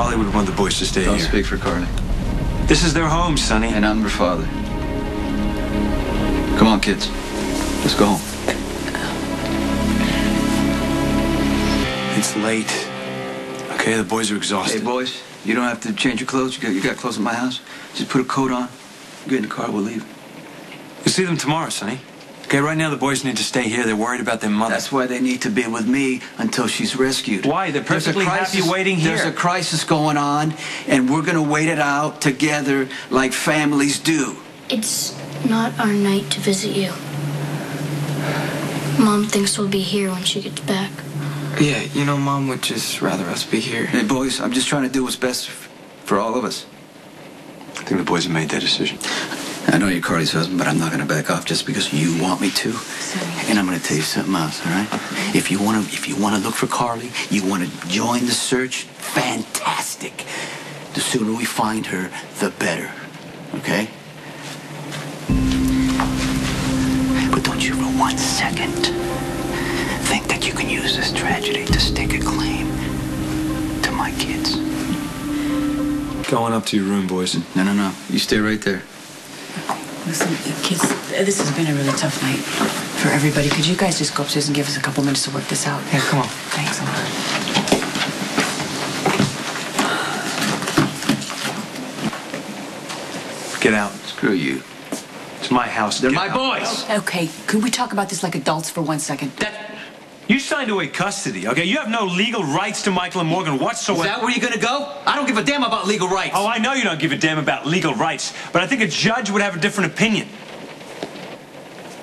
Carly would want the boys to stay Don't here. speak for Carly. This is their home, Sonny. And I'm her father. Come on, kids. Let's go home. It's late. Okay, the boys are exhausted. Hey, boys, you don't have to change your clothes. You got clothes at my house. Just put a coat on. Get in the car, we'll leave. You'll see them tomorrow, Sonny. Okay, right now the boys need to stay here. They're worried about their mother. That's why they need to be with me until she's rescued. Why? They're perfectly happy waiting here. There's a crisis going on, and we're going to wait it out together like families do. It's not our night to visit you. Mom thinks we'll be here when she gets back. Yeah, you know, Mom would just rather us be here. Hey, boys, I'm just trying to do what's best for all of us. I think the boys have made their decision. I know you're Carly's husband, but I'm not going to back off just because you want me to. Sorry. And I'm going to tell you something else, all right? If you want to look for Carly, you want to join the search, fantastic. The sooner we find her, the better. Okay? But don't you for 1 second think that you can use this tragedy to stake a claim to my kids. Going up to your room, boys. No. You stay right there. Listen, kids, this has been a really tough night for everybody. Could you guys just go upstairs and give us a couple minutes to work this out? Yeah, come on. Thanks a lot. Get out. Screw you. It's my house. They're Get my out. boys. Okay, could we talk about this like adults for 1 second? You signed away custody, okay? You have no legal rights to Michael and Morgan whatsoever. Is that where you're gonna go? I don't give a damn about legal rights. Oh, I know you don't give a damn about legal rights, but I think a judge would have a different opinion.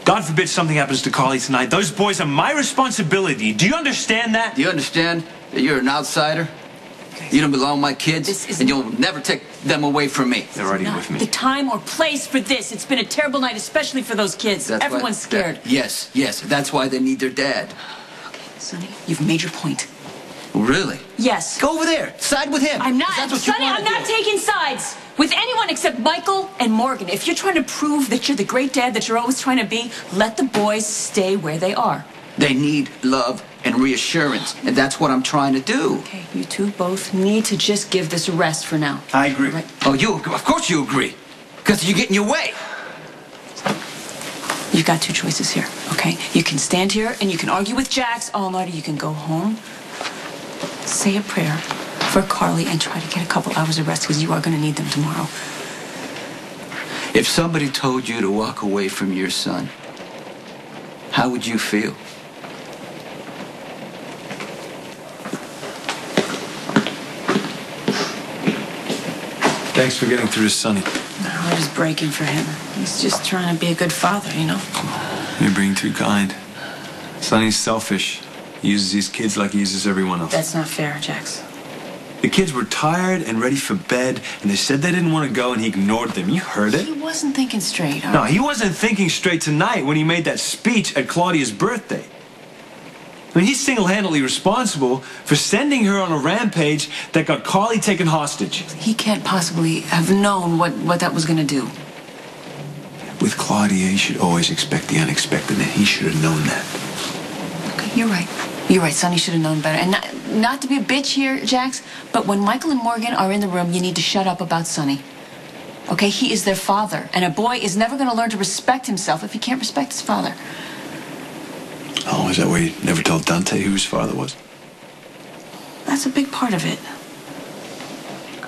God forbid something happens to Carly tonight. Those boys are my responsibility. Do you understand that? Do you understand that you're an outsider? You don't belong to my kids, and you'll never take them away from me. They're already with me. The time or place for this. It's been a terrible night, especially for those kids. Everyone's scared. Yes. That's why they need their dad. Okay, Sonny, you've made your point. Really? Yes. Go over there. Side with him. I'm not, That's what you Sonny, wanna I'm not do. taking sides with anyone except Michael and Morgan. If you're trying to prove that you're the great dad that you're always trying to be, let the boys stay where they are. They need love and reassurance, and that's what I'm trying to do. Okay, you two both need to just give this a rest for now. I agree. Right. Oh, of course you agree. Because you get in your way. You've got two choices here, okay? You can stand here and you can argue with Jax all night, or you can go home, say a prayer for Carly, and try to get a couple hours of rest because you are going to need them tomorrow. If somebody told you to walk away from your son, how would you feel? Thanks for getting through to Sonny. My heart is breaking for him. He's just trying to be a good father, you know? You're being too kind. Sonny's selfish. He uses these kids like he uses everyone else. That's not fair, Jax. The kids were tired and ready for bed, and they said they didn't want to go, and he ignored them. You heard it? He wasn't thinking straight, No, he wasn't thinking straight tonight when he made that speech at Claudia's birthday. I mean, he's single-handedly responsible for sending her on a rampage that got Carly taken hostage. He can't possibly have known what that was going to do. With Claudia, you should always expect the unexpected, and he should have known that. Okay, you're right. You're right. Sonny should have known better. And not to be a bitch here, Jax, but when Michael and Morgan are in the room, you need to shut up about Sonny. Okay? He is their father, and a boy is never going to learn to respect himself if he can't respect his father. Oh, is that why you never told Dante who his father was? That's a big part of it.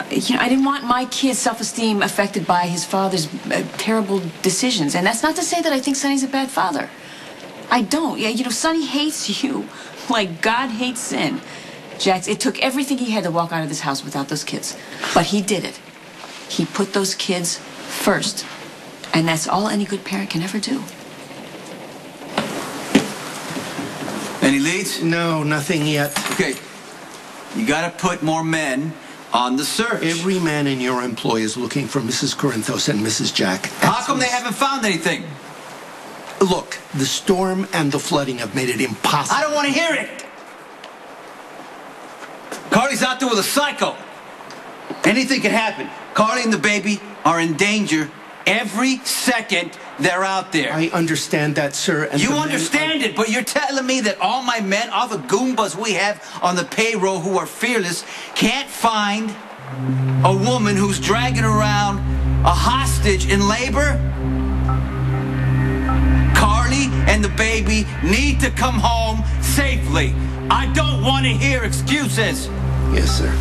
You know, I didn't want my kid's self-esteem affected by his father's terrible decisions. And that's not to say that I think Sonny's a bad father. I don't. Yeah, you know, Sonny hates you like God hates sin. Jax, it took everything he had to walk out of this house without those kids. But he did it. He put those kids first. And that's all any good parent can ever do. Any leads? No, nothing yet. Okay. You gotta put more men on the search. Every man in your employ is looking for Mrs. Corinthos and Mrs. Jack. How come they haven't found anything? Look, the storm and the flooding have made it impossible. I don't want to hear it. Carly's out there with a psycho. Anything can happen. Carly and the baby are in danger every second they're out there. I understand that, sir. And You understand it, but you're telling me that all my men, all the Goombas we have on the payroll who are fearless, can't find a woman who's dragging around a hostage in labor? Carly and the baby need to come home safely. I don't want to hear excuses. Yes, sir.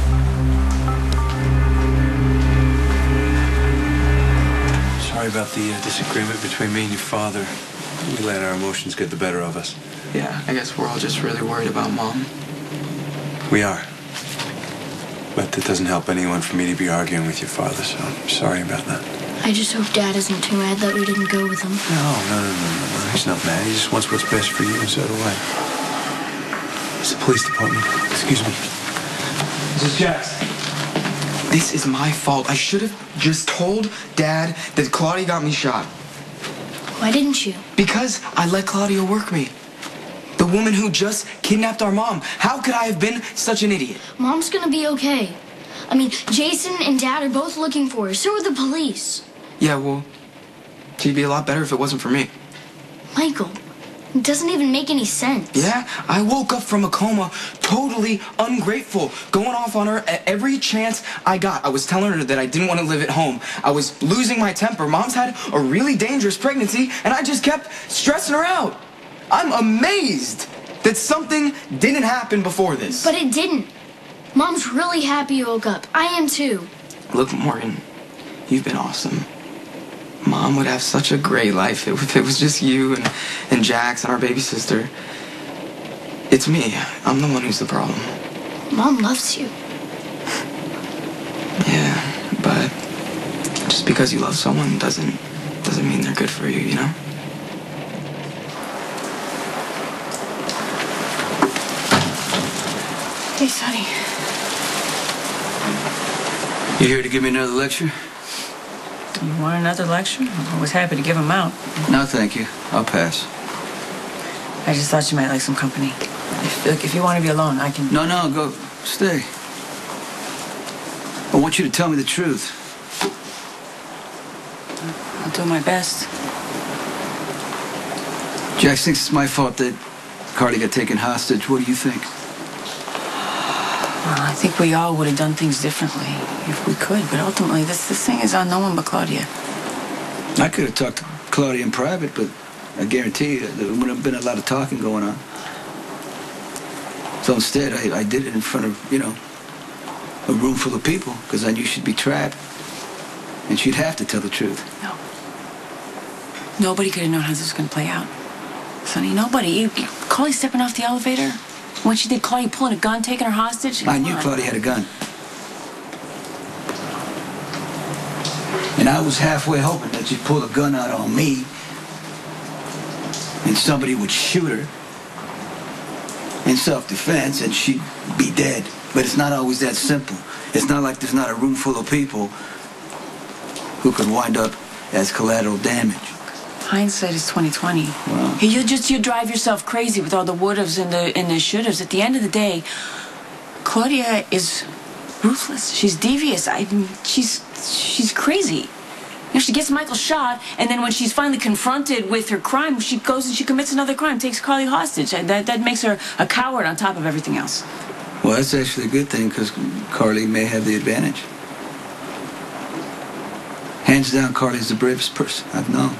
Sorry about the disagreement between me and your father. We let our emotions get the better of us. Yeah, I guess we're all just really worried about Mom. We are. But it doesn't help anyone for me to be arguing with your father, so I'm sorry about that. I just hope Dad isn't too mad that we didn't go with him. No. He's not mad. He just wants what's best for you, and so do I. It's the police department. Excuse me. This is Jax. This is my fault. I should have just told Dad that Claudia got me shot. Why didn't you? Because I let Claudia work me. The woman who just kidnapped our mom. How could I have been such an idiot? Mom's gonna be okay. I mean, Jason and Dad are both looking for her. So are the police. Yeah, well, she'd be a lot better if it wasn't for me. Michael, it doesn't even make any sense. Yeah, I woke up from a coma totally ungrateful, going off on her at every chance I got. I was telling her that I didn't want to live at home. I was losing my temper. Mom's had a really dangerous pregnancy, and I just kept stressing her out. I'm amazed that something didn't happen before this. But it didn't. Mom's really happy you woke up. I am too. Look, Morgan, you've been awesome. Mom would have such a great life if it was just you and Jax and our baby sister. It's me. I'm the one who's the problem. Mom loves you. Yeah, but just because you love someone doesn't mean they're good for you, you know? Hey, Sonny. You here to give me another lecture? You want another lecture? I was happy to give them out. No, thank you. I'll pass. I just thought you might like some company. If you want to be alone, I can... No, go. Stay. I want you to tell me the truth. I'll do my best. Jax thinks it's my fault that Carly got taken hostage. What do you think? Well, I think we all would have done things differently if we could, but ultimately this thing is on no one but Claudia. I could have talked to Claudia in private, but I guarantee you there would have been a lot of talking going on. So instead, I did it in front of, a room full of people, because I knew she'd be trapped. And she'd have to tell the truth. No. Nobody could have known how this was going to play out. Sonny, nobody. Claudia stepping off the elevator. When she did Claudia pulling a gun, taking her hostage. I knew Claudia had a gun. And I was halfway hoping that she'd pull a gun out on me and somebody would shoot her in self-defense and she'd be dead. But it's not always that simple. It's not like there's not a room full of people who could wind up as collateral damage. Hindsight is 20/20. Well, You drive yourself crazy with all the would'ves and the should'ves. At the end of the day, Claudia is ruthless. She's devious. She's crazy. She gets Michael shot, and then when she's finally confronted with her crime, she goes and she commits another crime, takes Carly hostage. That makes her a coward on top of everything else. well, that's actually a good thing, because Carly may have the advantage. Hands down, Carly's the bravest person I've known.